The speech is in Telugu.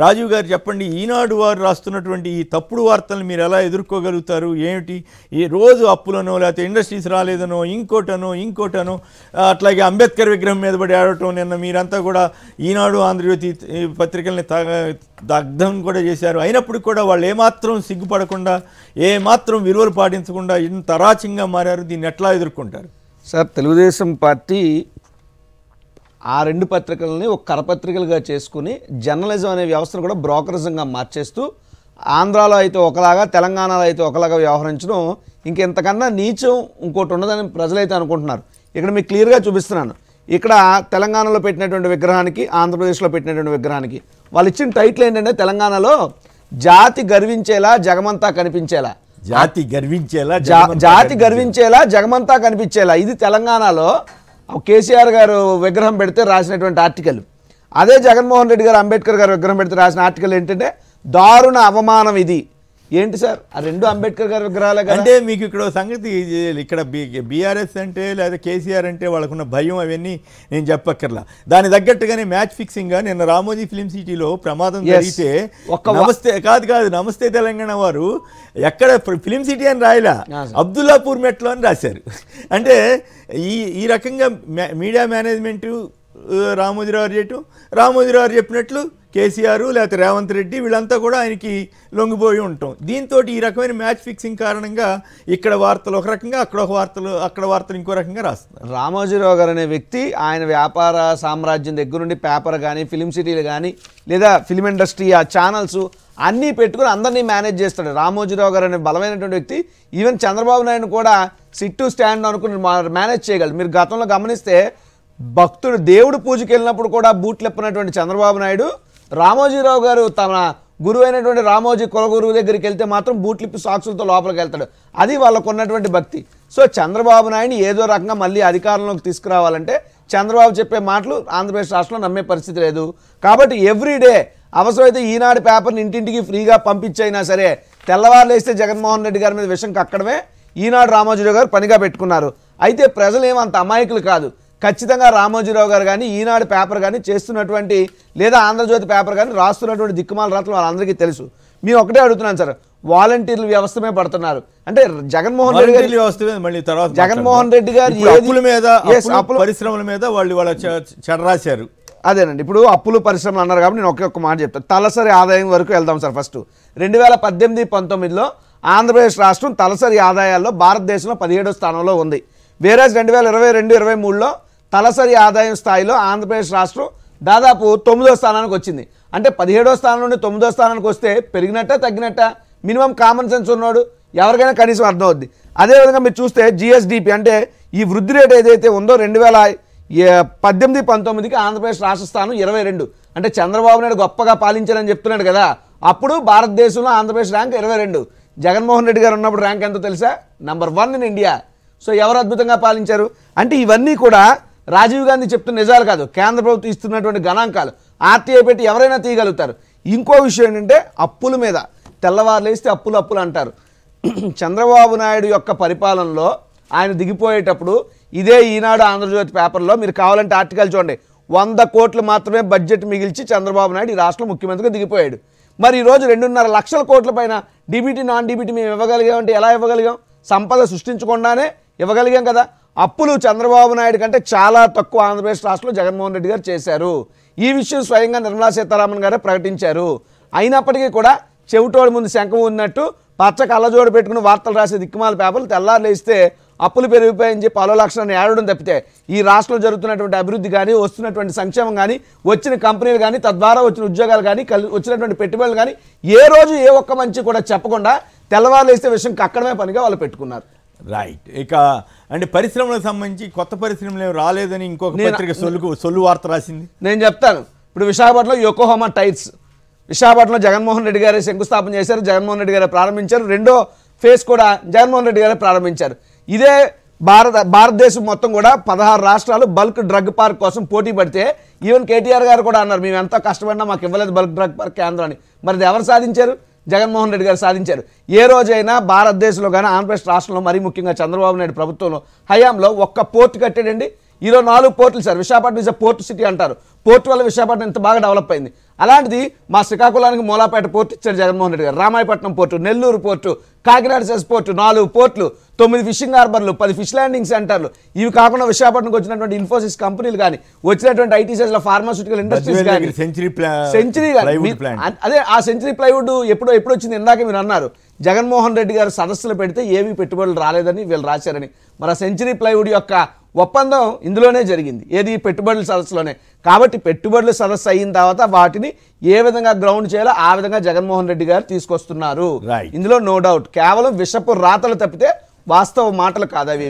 రాజీవ్ గారు చెప్పండి, ఈనాడు వారు రాస్తున్నటువంటి ఈ తప్పుడు వార్తలను మీరు ఎలా ఎదుర్కోగలుగుతారు? ఏమిటి ఈ రోజు అప్పులనో లేకపోతే ఇండస్ట్రీస్ రాలేదనో ఇంకోటనో అట్లాగే అంబేద్కర్ విగ్రహం మీద పడి ఆడటం. నిన్న మీరంతా కూడా ఈనాడు ఆంధ్రజ్యోతి పత్రికల్ని దగ్ధం కూడా చేశారు. అయినప్పటికీ కూడా వాళ్ళు ఏమాత్రం సిగ్గుపడకుండా ఏమాత్రం విలువలు పాటించకుండా ఇంత అరాచకంగా మారారు. దీన్ని ఎట్లా ఎదుర్కొంటారు సార్? తెలుగుదేశం పార్టీ ఆ రెండు పత్రికలని ఒక కరపత్రికలుగా చేసుకుని జర్నలిజం అనే వ్యవస్థను కూడా బ్రోకరిజంగా మార్చేస్తూ ఆంధ్రాలో అయితే ఒకలాగా తెలంగాణలో అయితే ఒకలాగా వ్యవహరించడం ఇంకెంతకన్నా నీచం ఇంకోటి ఉండదని ప్రజలైతే అనుకుంటున్నారు. ఇక్కడ మీకు క్లియర్గా చూపిస్తున్నాను. ఇక్కడ తెలంగాణలో పెట్టినటువంటి విగ్రహానికి ఆంధ్రప్రదేశ్లో పెట్టినటువంటి విగ్రహానికి వాళ్ళు ఇచ్చిన టైటిల్ ఏంటంటే తెలంగాణలో జాతి గర్వించేలా జగమంతా కనిపించేలా, జాతి గర్వించేలా జగమంతా కనిపించేలా. ఇది తెలంగాణలో కేసీఆర్ గారు విగ్రహం పెడితే రాసినటువంటి ఆర్టికల్. అదే జగన్మోహన్ రెడ్డి గారు అంబేద్కర్ గారు విగ్రహం పెడితే రాసిన ఆర్టికల్ ఏంటంటే దారుణ అవమానం ఇది. ఏంటి సార్ ఆ రెండు అంబేద్కర్ గారి విగ్రహాలే కదా? అంటే మీకు ఇక్కడ సంగతి, ఇక్కడ బీఆర్ఎస్ అంటే లేదా కేసీఆర్ అంటే వాళ్ళకున్న భయం అవన్నీ నేను చెప్పక్కర్లా. దాని తగ్గట్టుగానే మ్యాచ్ ఫిక్సింగ్గా నిన్న రామోజీ ఫిలిం సిటీలో ప్రమాదం జరిగితే నమస్తే తెలంగాణ వారు ఎక్కడ ఫిలిం సిటీ అని రాయలా, అబ్దుల్లాపూర్ మెట్లో అని రాశారు. అంటే ఈ రకంగా మీడియా మేనేజ్మెంటు రామోజీరావు చెప్పినట్లు కేసీఆర్ లేకపోతే రేవంత్ రెడ్డి వీళ్ళంతా కూడా ఆయనకి లొంగిపోయి ఉంటాం. దీంతో ఈ రకమైన మ్యాచ్ ఫిక్సింగ్ కారణంగా ఇక్కడ వార్తలు ఒక రకంగా, అక్కడ వార్తలు ఇంకో రకంగా రాస్తున్నారు. రామోజీరావు గారు అనే వ్యక్తి ఆయన వ్యాపార సామ్రాజ్యం దగ్గర నుండి పేపర్ కానీ ఫిలిం సిటీలు కానీ లేదా ఫిలిం ఇండస్ట్రీ ఆ ఛానల్స్ అన్నీ పెట్టుకుని అందరినీ మేనేజ్ చేస్తాడు. రామోజీరావు గారు అనే బలమైనటువంటి వ్యక్తి ఈవెన్ చంద్రబాబు నాయుడు కూడా సిట్ టు స్టాండ్ అనుకుని మేనేజ్ చేయగలరు. మీరు గతంలో గమనిస్తే భక్తుడు దేవుడు పూజకి వెళ్ళినప్పుడు కూడా బూట్లు ఎప్పినటువంటి చంద్రబాబు నాయుడు రామోజీరావు గారు తన గురువు అయినటువంటి రామోజీ కులగురువు దగ్గరికి వెళ్తే మాత్రం బూట్లిప్పి సాక్షులతో లోపలికి వెళ్తాడు. అది వాళ్ళకు ఉన్నటువంటి భక్తి. సో చంద్రబాబు నాయుడిని ఏదో రకంగా మళ్ళీ అధికారంలోకి తీసుకురావాలంటే చంద్రబాబు చెప్పే మాటలు ఆంధ్రప్రదేశ్ రాష్ట్రంలో నమ్మే పరిస్థితి లేదు. కాబట్టి ఎవ్రీడే అవసరమైతే ఈనాడు పేపర్ని ఇంటింటికి ఫ్రీగా పంపించైనా సరే తెల్లవారు లేస్తే జగన్మోహన్ రెడ్డి గారి మీద విషం కక్కడమే ఈనాడు రామోజీరావు గారు పనిగా పెట్టుకున్నారు. అయితే ప్రజలు ఏమంత అమాయకులు కాదు. ఖచ్చితంగా రామోజీరావు గారు కానీ ఈనాడు పేపర్ కానీ చేస్తున్నటువంటి లేదా ఆంధ్రజ్యోతి పేపర్ కానీ రాస్తున్నటువంటి దిక్కుమాల రాతలు వాళ్ళందరికీ తెలుసు. మేము ఒకటే అడుగుతున్నాను సార్, వాలంటీర్లు వ్యవస్థమే పడుతున్నారు అంటే జగన్మోహన్ రెడ్డి గారు పరిశ్రమల మీద వాళ్ళ చెడరాశారు. అదేనండి, ఇప్పుడు అప్పులు పరిశ్రమలు అన్నారు కాబట్టి నేను ఒకే ఒక్క మాట చెప్తాను. తలసరి ఆదాయం వరకు వెళ్దాం సార్. ఫస్ట్ 2018-19లో ఆంధ్రప్రదేశ్ రాష్ట్రం తలసరి ఆదాయాల్లో భారతదేశంలో 17వ స్థానంలో ఉంది. వేరే 2022-23లో తలసరి ఆదాయం స్థాయిలో ఆంధ్రప్రదేశ్ రాష్ట్రం దాదాపు 9వ స్థానానికి వచ్చింది. అంటే 17వ స్థానం నుండి 9వ స్థానానికి వస్తే పెరిగినట్ట తగ్గినట్ట? మినిమం కామన్ సెన్స్ ఉన్నాడు ఎవరికైనా కనీసం అర్థం అవుద్ది. అదేవిధంగా మీరు చూస్తే జిఎస్డిపి అంటే ఈ వృద్ధి రేట్ ఏదైతే ఉందో 2018-19కి ఆంధ్రప్రదేశ్ రాష్ట్ర స్థానం 22. అంటే చంద్రబాబు నాయుడు గొప్పగా పాలించారని చెప్తున్నాడు కదా, అప్పుడు భారతదేశంలో ఆంధ్రప్రదేశ్ ర్యాంక్ 22. జగన్మోహన్ రెడ్డి గారు ఉన్నప్పుడు ర్యాంక్ ఎంతో తెలుసా? Number 1 in India. సో ఎవరు అద్భుతంగా పాలించారు అంటే ఇవన్నీ కూడా రాజీవ్ గాంధీ చెప్తున్న నిజాలు కాదు, కేంద్ర ప్రభుత్వం ఇస్తున్నటువంటి గణాంకాలు. ఆర్టీఐ పెట్టి ఎవరైనా తీయగలుగుతారు. ఇంకో విషయం ఏంటంటే అప్పుల మీద తెల్లవారులేస్తే అప్పులు అంటారు. చంద్రబాబు నాయుడు యొక్క పరిపాలనలో ఆయన దిగిపోయేటప్పుడు ఇదే ఈనాడు ఆంధ్రజ్యోతి పేపర్లో మీరు కావాలంటే ఆర్టికల్ చూడండి, 100 కోట్లు మాత్రమే బడ్జెట్ మిగిల్చి చంద్రబాబు నాయుడు ఈ రాష్ట్రం ముఖ్యమంత్రిగా దిగిపోయాడు. మరి ఈరోజు 2.5 లక్షల కోట్ల పైన డీబీటీ నాన్ డీబీటీ మేము ఇవ్వగలిగామంటే ఎలా ఇవ్వగలిగాం? సంపద సృష్టించకుండానే ఇవ్వగలిగాం కదా. అప్పులు చంద్రబాబు నాయుడు కంటే చాలా తక్కువ ఆంధ్రప్రదేశ్ రాష్ట్రంలో జగన్మోహన్ రెడ్డి గారు చేశారు. ఈ విషయం స్వయంగా నిర్మలా సీతారామన్ గారే ప్రకటించారు. అయినప్పటికీ కూడా చెవిటోడి ముందు శంఖం ఉన్నట్టు పచ్చ కళ్ళజోడు పెట్టుకుని వార్తలు రాసే దిక్కుమాల పేపర్లు తెల్లారులు వేస్తే అప్పులు పెరిగిపోయని చెప్పి 10 లక్షలను ఏడవడం తప్పితే ఈ రాష్ట్రంలో జరుగుతున్నటువంటి అభివృద్ధి కానీ వస్తున్నటువంటి సంక్షేమం కానీ వచ్చిన కంపెనీలు కానీ తద్వారా వచ్చిన ఉద్యోగాలు కానీ వచ్చినటువంటి పెట్టుబడులు కానీ ఏ రోజు ఏ ఒక్క మంచి కూడా చెప్పకుండా తెల్లవారులు వేస్తే విషయం కక్కడమే పనిగా వాళ్ళు పెట్టుకున్నారు. రైట్. ఇక అంటే పరిశ్రమలకు సంబంధించి కొత్త పరిశ్రమలు రాలేదని ఇంకొక పత్రిక సొల్లు వార్త రాసింది. నేను చెప్తాను. ఇప్పుడు విశాఖపట్నంలో యోకోహామా టైర్స్ విశాఖపట్నంలో జగన్మోహన్ రెడ్డి గారే శంకుస్థాపన చేశారు, జగన్మోహన్ రెడ్డి గారే ప్రారంభించారు. రెండో ఫేజ్ కూడా జగన్మోహన్ రెడ్డి గారే ప్రారంభించారు. ఇదే భారతదేశం మొత్తం కూడా 16 రాష్ట్రాలు బల్క్ డ్రగ్ పార్క్ కోసం పోటీ పడితే ఈవెన్ కేటీఆర్ గారు కూడా అన్నారు మేము ఎంతో కష్టపడినా మాకు ఇవ్వలేదు బల్క్ డ్రగ్ పార్క్ కేంద్రాన్ని. మరి ఎవరు సాధించారు? జగన్మోహన్ రెడ్డి గారు సాధించారు. ఏ రోజైనా భారతదేశంలో కానీ ఆంధ్రప్రదేశ్ రాష్ట్రంలో మరీ ముఖ్యంగా చంద్రబాబు నాయుడు ప్రభుత్వంలో హయాంలో ఒక్క పోర్టు కట్టాడండి. ఈరోజు 4 పోర్టులు sir. Visakhapatnam is a port city అంటారు. పోర్టు వల్ల విశాఖపట్నం ఇంత బాగా డెవలప్ అయింది. అలాంటిది మా శ్రీకాకుళానికి మూలాపేట పోర్టు ఇచ్చాడు Jaganmohan Reddy garu, Ramayapatnam port, Nellore port, Kakinada SEZ port, 4 పోర్టులు, 9 ఫిషింగ్ హార్బర్లు, 10 ఫిష్ ల్యాండింగ్ సెంటర్లు. ఇవి కాకుండా విశాఖపట్నంకి వచ్చినటువంటి ఇన్ఫోసిస్ కంపెనీలు కానీ, వచ్చినటువంటి ఐటీసీల ఫార్మాస్యూటికల్ ఇండస్ట్రీస్ కానీ, సెంచరీ అదే ఆ సెంచరీ ప్లైవుడ్ ఎప్పుడు వచ్చింది ఇందాక మీరు అన్నారు. జగన్మోహన్ రెడ్డి గారు సదస్సులు పెడితే ఏమీ పెట్టుబడులు రాలేదని వీళ్ళు రాశారని. మరి ఆ సెంచరీ ప్లైవుడ్ యొక్క ఒప్పందం ఇందులోనే జరిగింది, ఏది పెట్టుబడుల సదస్సులోనే. కాబట్టి పెట్టుబడుల సదస్సు అయిన తర్వాత వాటిని ఏ విధంగా గ్రౌండ్ చేయాలో ఆ విధంగా జగన్మోహన్ రెడ్డి గారు తీసుకొస్తున్నారు. ఇందులో నో డౌట్, కేవలం విషపు రాతలు తప్పితే వాస్తవ మాటలు కాదవి.